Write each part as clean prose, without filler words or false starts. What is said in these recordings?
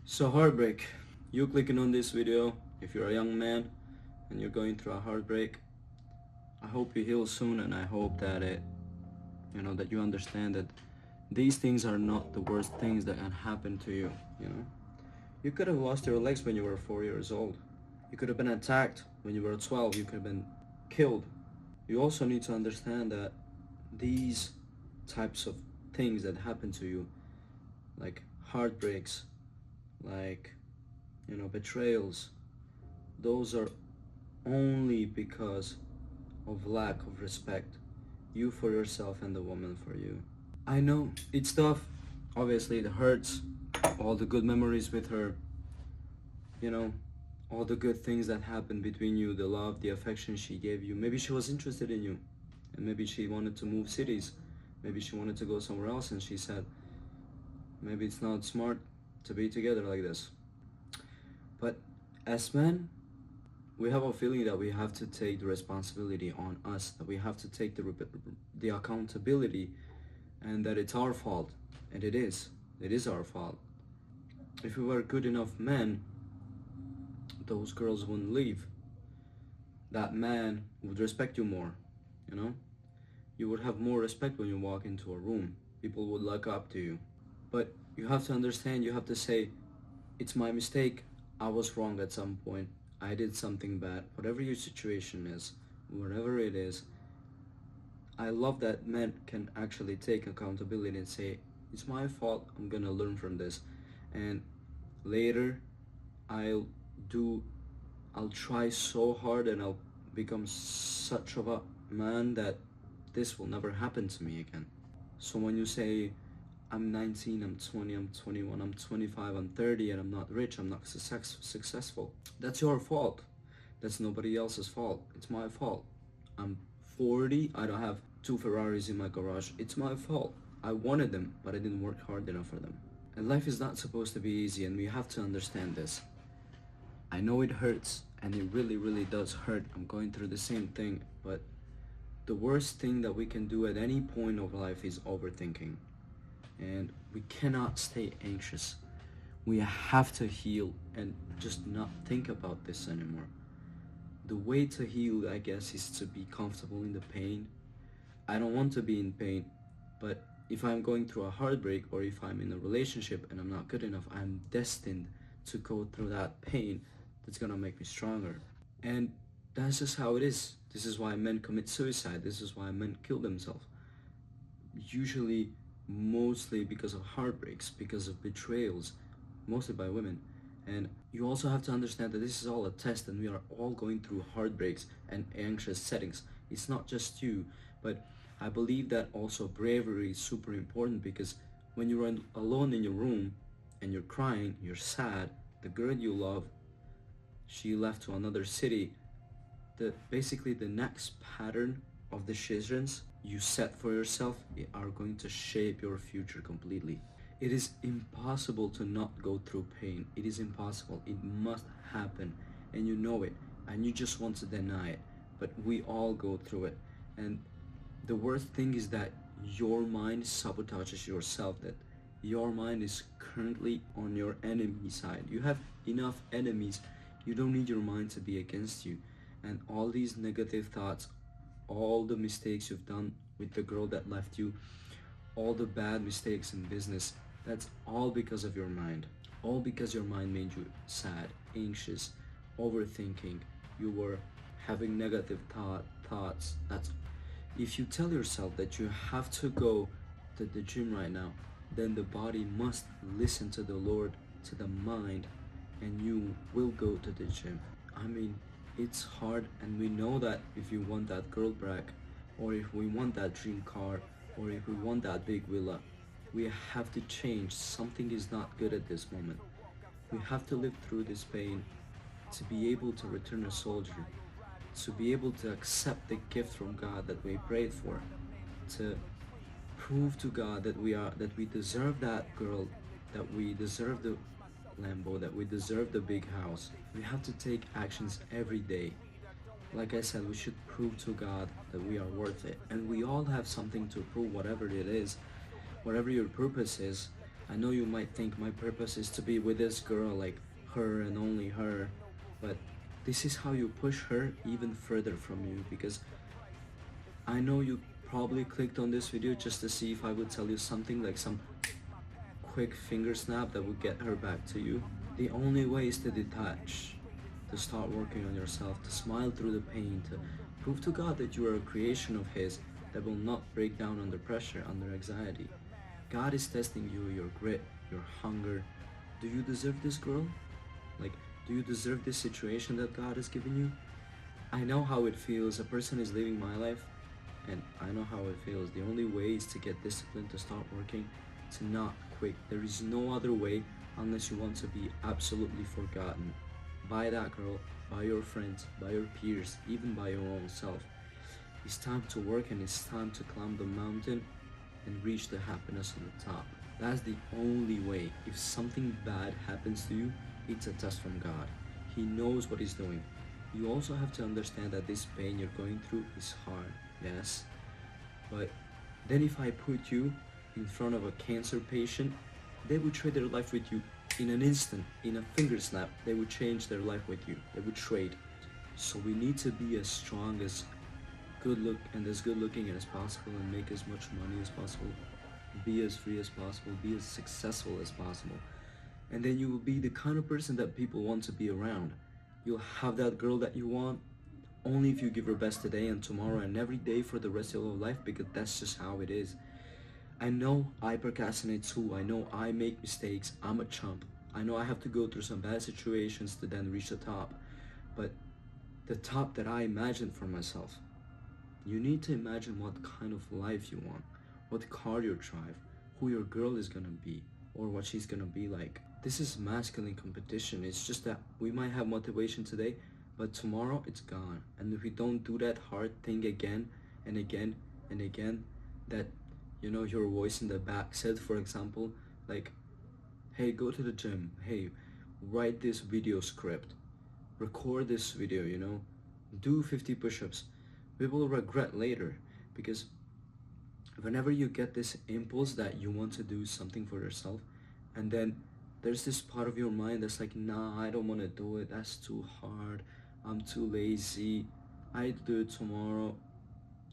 So heartbreak, you clicking on this video, if you're a young man and you're going through a heartbreak, I hope you heal soon, and I hope that that you understand that these things are not the worst things that can happen to you. You could have lost your legs when you were 4 years old. You could have been attacked when you were 12. You could have been killed. You also need to understand that these types of things that happen to you, like heartbreaks, like betrayals, those are only because of lack of respect, you for yourself and the woman for you. I know it's tough, obviously it hurts, all the good memories with her, you know all the good things that happened between you, the love, the affection she gave you. Maybe she was interested in you, and maybe she wanted to move cities, maybe she wanted to go somewhere else, and she said maybe it's not smart to be together like this. But as men, we have a feeling that we have to take the responsibility on us, that we have to take the accountability, and that it's our fault. And it is our fault. If we were good enough men, those girls wouldn't leave. That man would respect you more. you know you would have more respect when you walk into a room. People would look up to you. But you have to understand, you have to say, it's my mistake, I was wrong at some point, I did something bad. Whatever your situation is, whatever it is, I love that men can actually take accountability and say, it's my fault, I'm gonna learn from this, and later I'll do I'll try so hard, and I'll become such of a man that this will never happen to me again. So when you say, I'm 19, I'm 20, I'm 21, I'm 25, I'm 30, and I'm not rich, I'm not successful, that's your fault. That's nobody else's fault. It's my fault. I'm 40, I don't have two Ferraris in my garage. It's my fault. I wanted them, but I didn't work hard enough for them. And life is not supposed to be easy, and we have to understand this. I know it hurts, and it really, really does hurt. I'm going through the same thing, but the worst thing that we can do at any point of life is overthinking. And we cannot stay anxious. We have to heal and just not think about this anymore. The way to heal, I guess, is to be comfortable in the pain. I don't want to be in pain, but if I'm going through a heartbreak, or if I'm in a relationship and I'm not good enough, I'm destined to go through that pain that's gonna make me stronger. And that's just how it is. This is why men commit suicide. This is why men kill themselves. Usually, mostly because of heartbreaks, because of betrayals, mostly by women. And you also have to understand that this is all a test, and we are all going through heartbreaks and anxious settings. It's not just you, but I believe that also bravery is super important, because when you're alone in your room and you're crying, you're sad, the girl you love, she left to another city, basically the next pattern of decisions you set for yourself are going to shape your future completely. It is impossible to not go through pain. It is impossible. It must happen, and you know it, and you just want to deny it. But we all go through it. And the worst thing is that your mind sabotages yourself, that your mind is currently on your enemy side. You have enough enemies. You don't need your mind to be against you. And all these negative thoughts, all the mistakes you've done with the girl that left you, all the bad mistakes in business, that's all because of your mind. All because your mind made you sad, anxious, overthinking. You were having negative thoughts. That's If you tell yourself that you have to go to the gym right now, then the body must listen to the Lord, to the mind, and you will go to the gym. I mean, it's hard, and we know that if you want that girl back, or if we want that dream car, or if we want that big villa, we have to change. Something is not good at this moment. We have to live through this pain to be able to return a soldier, to be able to accept the gift from God that we prayed for, to prove to God that we deserve that girl, that we deserve the Lambo, that we deserve the big house. We have to take actions every day. Like I said, we should prove to God that we are worth it. And we all have something to prove, whatever it is, whatever your purpose is. I know you might think my purpose is to be with this girl, like her and only her, but this is how you push her even further from you, because I know you probably clicked on this video just to see if I would tell you something like some quick finger snap that would get her back to you. The only way is to detach, to start working on yourself, to smile through the pain, to prove to God that you are a creation of His that will not break down under pressure, under anxiety. God is testing you, your grit, your hunger. Do you deserve this girl? Like, do you deserve this situation that God has given you? I know how it feels. A person is living my life, and I know how it feels. The only way is to get disciplined, to start working, to not quit. There is no other way unless you want to be absolutely forgotten by that girl, by your friends, by your peers, even by your own self. It's time to work, and it's time to climb the mountain and reach the happiness on the top. That's the only way. If something bad happens to you, it's a test from God. He knows what He's doing. You also have to understand that this pain you're going through is hard, yes? But then if I put you in front of a cancer patient, they would trade their life with you in an instant, in a finger snap. They would change their life with you. They would trade. So we need to be as strong, as good looking as possible, and make as much money as possible, be as free as possible, be as successful as possible. And then you will be the kind of person that people want to be around. You'll have that girl that you want only if you give her best today and tomorrow and every day for the rest of your life, because that's just how it is. I know I procrastinate too. I know I make mistakes. I'm a chump. I know I have to go through some bad situations to then reach the top. But the top that I imagined for myself, you need to imagine what kind of life you want, what car you drive, who your girl is gonna be, or what she's gonna be like. This is masculine competition. It's just that we might have motivation today, but tomorrow it's gone. And if we don't do that hard thing again and again and again, that, you know, your voice in the back said, for example, like, hey, go to the gym, hey, write this video script, record this video, you know, do 50 push-ups. We will regret later, because whenever you get this impulse that you want to do something for yourself, and then there's this part of your mind that's like, nah, I don't want to do it, that's too hard, I'm too lazy, I do it tomorrow,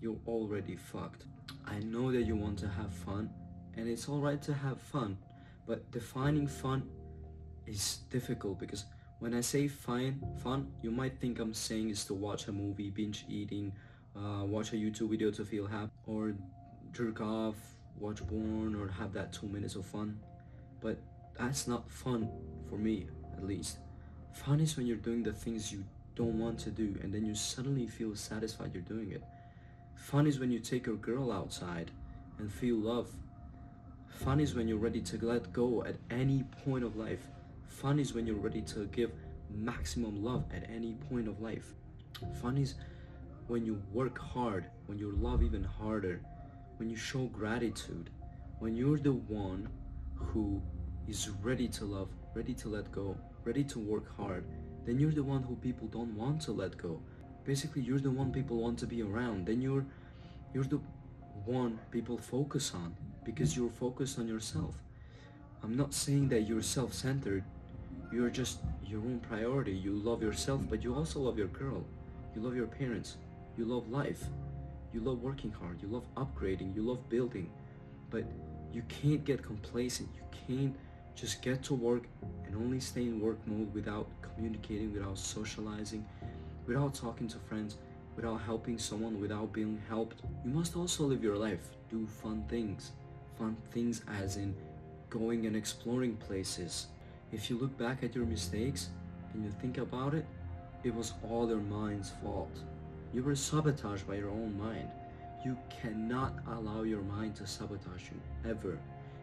you're already fucked. I know that you want to have fun, and it's alright to have fun, but defining fun is difficult, because when I say fun, you might think I'm saying is to watch a movie, binge eating, watch a YouTube video to feel happy, or jerk off, watch porn, or have that 2 minutes of fun. But that's not fun for me, at least. Fun is when you're doing the things you don't want to do, and then you suddenly feel satisfied you're doing it. Fun is when you take your girl outside and feel love. Fun is when you're ready to let go at any point of life. Fun is when you're ready to give maximum love at any point of life. Fun is when you work hard, when you love even harder, when you show gratitude, when you're the one who is ready to love, ready to let go, ready to work hard, then you're the one who people don't want to let go. Basically, you're the one people want to be around. Then you're the one people focus on, because you're focused on yourself. I'm not saying that you're self-centered. You're just your own priority. You love yourself, but you also love your girl. You love your parents. You love life. You love working hard. You love upgrading. You love building. But you can't get complacent. You can't just get to work and only stay in work mode without communicating, without socializing, without talking to friends, without helping someone, without being helped. You must also live your life. Do fun things. Fun things as in going and exploring places. If you look back at your mistakes and you think about it, it was all your mind's fault. You were sabotaged by your own mind. You cannot allow your mind to sabotage you, ever.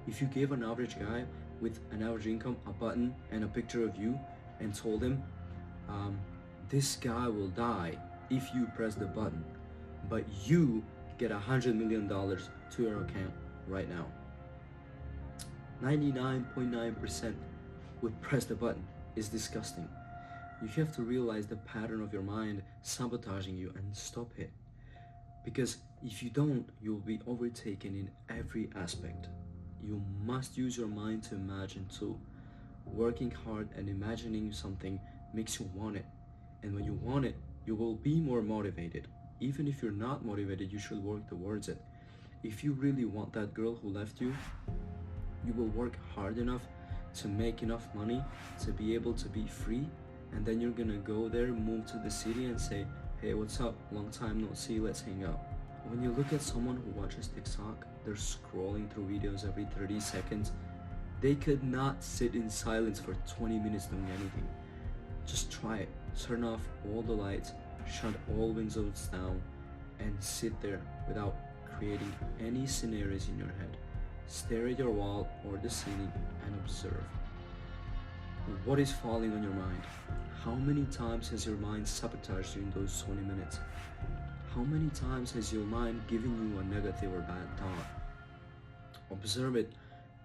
If you gave an average guy with an average income a button and a picture of you and told him, this guy will die if you press the button, but you get $100 million to your account right now, 99.9% would press the button. Is disgusting. You have to realize the pattern of your mind sabotaging you and stop it. Because if you don't, you'll be overtaken in every aspect. you must use your mind to imagine too. Working hard and imagining something makes you want it. And when you want it, you will be more motivated. Even if you're not motivated, you should work towards it. If you really want that girl who left you, you will work hard enough to make enough money to be able to be free, and then you're gonna go there, move to the city, and say, hey, what's up? Long time no see, let's hang out. When you look at someone who watches TikTok, they're scrolling through videos every 30 seconds. They could not sit in silence for 20 minutes doing anything. Just try it. Turn off all the lights, shut all windows down, and sit there without creating any scenarios in your head. Stare at your wall or the ceiling and observe. What is falling on your mind? How many times has your mind sabotaged you in those 20 minutes? How many times has your mind given you a negative or bad thought? Observe it,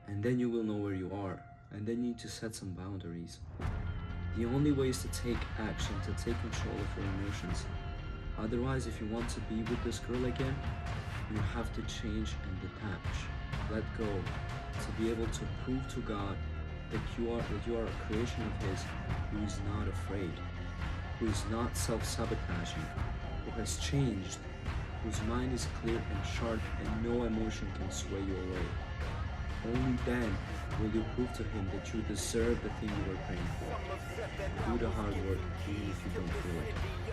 and then you will know where you are, and then you need to set some boundaries. The only way is to take action, to take control of your emotions. Otherwise, if you want to be with this girl again, you have to change and detach. Let go, to be able to prove to God that you are a creation of His who is not afraid, who is not self-sabotaging, who has changed, whose mind is clear and sharp and no emotion can sway you away. Only then will you prove to Him that you deserve the thing you were praying for. Do the hard work even if you don't feel it.